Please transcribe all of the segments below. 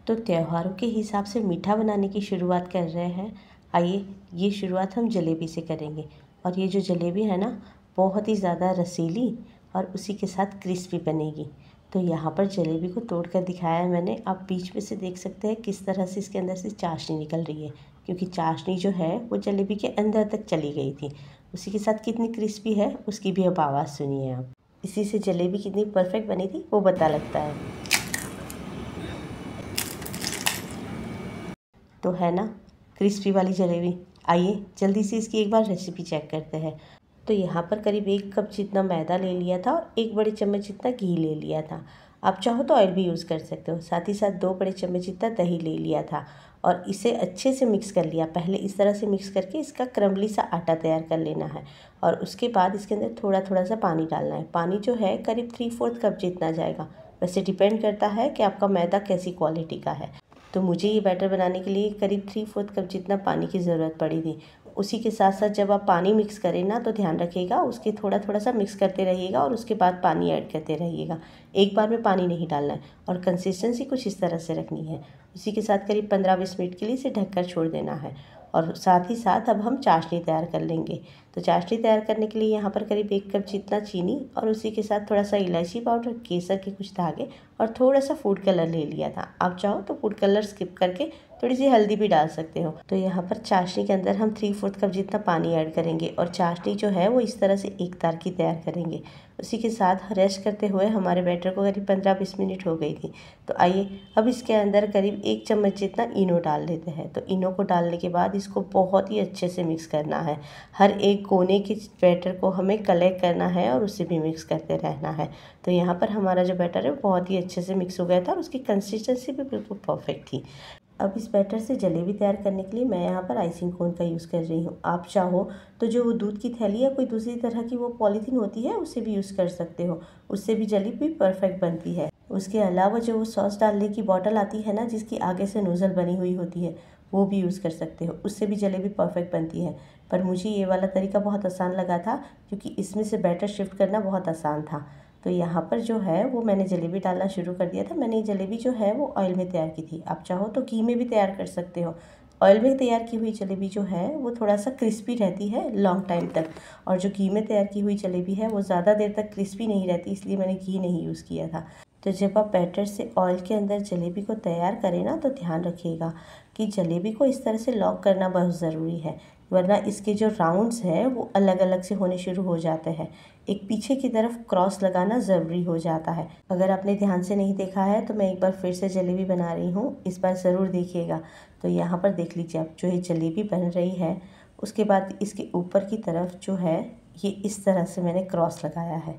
तो त्योहारों के हिसाब से मीठा बनाने की शुरुआत कर रहे हैं। आइए, ये शुरुआत हम जलेबी से करेंगे। और ये जो जलेबी है ना, बहुत ही ज़्यादा रसीली और उसी के साथ क्रिस्पी बनेगी। तो यहाँ पर जलेबी को तोड़ कर दिखाया है मैंने। आप बीच में से देख सकते हैं किस तरह से इसके अंदर से चाशनी निकल रही है, क्योंकि चाशनी जो है वो जलेबी के अंदर तक चली गई थी। उसी के साथ कितनी क्रिस्पी है उसकी भी अब आवाज़ सुनिए आप। इसी से जलेबी कितनी परफेक्ट बनी थी वो पता लगता है। तो है ना क्रिस्पी वाली जलेबी। आइए जल्दी से इसकी एक बार रेसिपी चेक करते हैं। तो यहाँ पर करीब 1 कप जितना मैदा ले लिया था और 1 बड़े चम्मच जितना घी ले लिया था। आप चाहो तो ऑयल भी यूज़ कर सकते हो। साथ ही साथ 2 बड़े चम्मच जितना दही ले लिया था और इसे अच्छे से मिक्स कर लिया। पहले इस तरह से मिक्स करके इसका क्रम्बली सा आटा तैयार कर लेना है और उसके बाद इसके अंदर थोड़ा थोड़ा सा पानी डालना है। पानी जो है करीब 3/4 कप जितना जाएगा। वैसे डिपेंड करता है कि आपका मैदा कैसी क्वालिटी का है। तो मुझे ये बैटर बनाने के लिए करीब 3/4 कप जितना पानी की ज़रूरत पड़ी थी। उसी के साथ साथ जब आप पानी मिक्स करें ना, तो ध्यान रखिएगा उसके थोड़ा थोड़ा सा मिक्स करते रहिएगा और उसके बाद पानी ऐड करते रहिएगा। एक बार में पानी नहीं डालना है और कंसिस्टेंसी कुछ इस तरह से रखनी है। उसी के साथ करीब 15-20 मिनट के लिए इसे ढककर छोड़ देना है। और साथ ही साथ अब हम चाशनी तैयार कर लेंगे। तो चाशनी तैयार करने के लिए यहाँ पर करीब 1 कप जितना चीनी और उसी के साथ थोड़ा सा इलायची पाउडर, केसर के कुछ धागे और थोड़ा सा फूड कलर ले लिया था। आप चाहो तो फूड कलर स्किप करके थोड़ी सी हल्दी भी डाल सकते हो। तो यहाँ पर चाशनी के अंदर हम 3/4 कप जितना पानी ऐड करेंगे और चाशनी जो है वो इस तरह से एक तार की तैयार करेंगे। उसी के साथ रेस्ट करते हुए हमारे बैटर को करीब 15-20 मिनट हो गई थी। तो आइए अब इसके अंदर करीब 1 चम्मच जितना इनो डाल देते हैं। तो इनो को डालने के बाद इसको बहुत ही अच्छे से मिक्स करना है। हर एक कोने के बैटर को हमें कलेक्ट करना है और उसे भी मिक्स करते रहना है। तो यहाँ पर हमारा जो बैटर है बहुत ही अच्छे से मिक्स हो गया था और उसकी कंसिस्टेंसी भी बिल्कुल परफेक्ट थी। अब इस बैटर से जलेबी तैयार करने के लिए मैं यहाँ पर आइसिंग कोन का यूज़ कर रही हूँ। आप चाहो तो जो वो दूध की थैली या कोई दूसरी तरह की वो पॉलीथीन होती है उसे भी यूज़ कर सकते हो। उससे भी जलेबी परफेक्ट बनती है। उसके अलावा जो वो सॉस डालने की बॉटल आती है ना, जिसकी आगे से नोज़ल बनी हुई होती है, वो भी यूज़ कर सकते हो। उससे भी जलेबी परफेक्ट बनती है। पर मुझे ये वाला तरीका बहुत आसान लगा था, क्योंकि इसमें से बैटर शिफ्ट करना बहुत आसान था। तो यहाँ पर जो है वो मैंने जलेबी डालना शुरू कर दिया था। मैंने ये जलेबी जो है वो ऑयल में तैयार की थी। आप चाहो तो घी में भी तैयार कर सकते हो। ऑयल में तैयार की हुई जलेबी जो है वो थोड़ा सा क्रिस्पी रहती है लॉन्ग टाइम तक, और जो घी में तैयार की हुई जलेबी है वो ज़्यादा देर तक क्रिस्पी नहीं रहती, इसलिए मैंने घी नहीं यूज़ किया था। तो जब आप बैटर से ऑयल के अंदर जलेबी को तैयार करें ना, तो ध्यान रखिएगा कि जलेबी को इस तरह से लॉक करना बहुत ज़रूरी है, वरना इसके जो राउंड्स हैं वो अलग अलग से होने शुरू हो जाते हैं। एक पीछे की तरफ क्रॉस लगाना ज़रूरी हो जाता है। अगर आपने ध्यान से नहीं देखा है तो मैं एक बार फिर से जलेबी बना रही हूँ, इस बार ज़रूर देखिएगा। तो यहाँ पर देख लीजिए आप, जो ये जलेबी बन रही है उसके बाद इसके ऊपर की तरफ जो है ये इस तरह से मैंने क्रॉस लगाया है।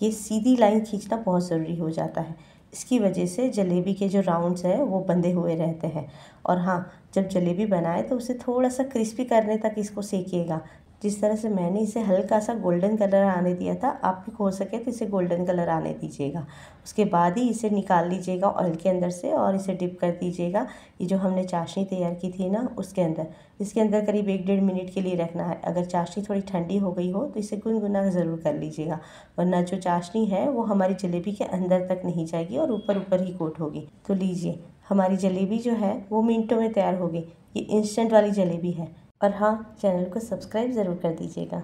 ये सीधी लाइन खींचना बहुत ज़रूरी हो जाता है। इसकी वजह से जलेबी के जो राउंड्स हैं वो बंधे हुए रहते हैं। और हाँ, जब जलेबी बनाए तो उसे थोड़ा सा क्रिस्पी करने तक इसको सेकिएगा। जिस तरह से मैंने इसे हल्का सा गोल्डन कलर आने दिया था, आप भी हो सके तो इसे गोल्डन कलर आने दीजिएगा। उसके बाद ही इसे निकाल लीजिएगा ऑयल के अंदर से और इसे डिप कर दीजिएगा ये जो हमने चाशनी तैयार की थी ना उसके अंदर। इसके अंदर करीब 1-1.5 मिनट के लिए रखना है। अगर चाशनी थोड़ी ठंडी हो गई हो तो इसे गुनगुना ज़रूर कर लीजिएगा, वरना जो चाशनी है वो हमारी जलेबी के अंदर तक नहीं जाएगी और ऊपर ऊपर ही कोट होगी। तो लीजिए, हमारी जलेबी जो है वो मिनटों में तैयार होगी। ये इंस्टेंट वाली जलेबी है। और हाँ, चैनल को सब्सक्राइब ज़रूर कर दीजिएगा।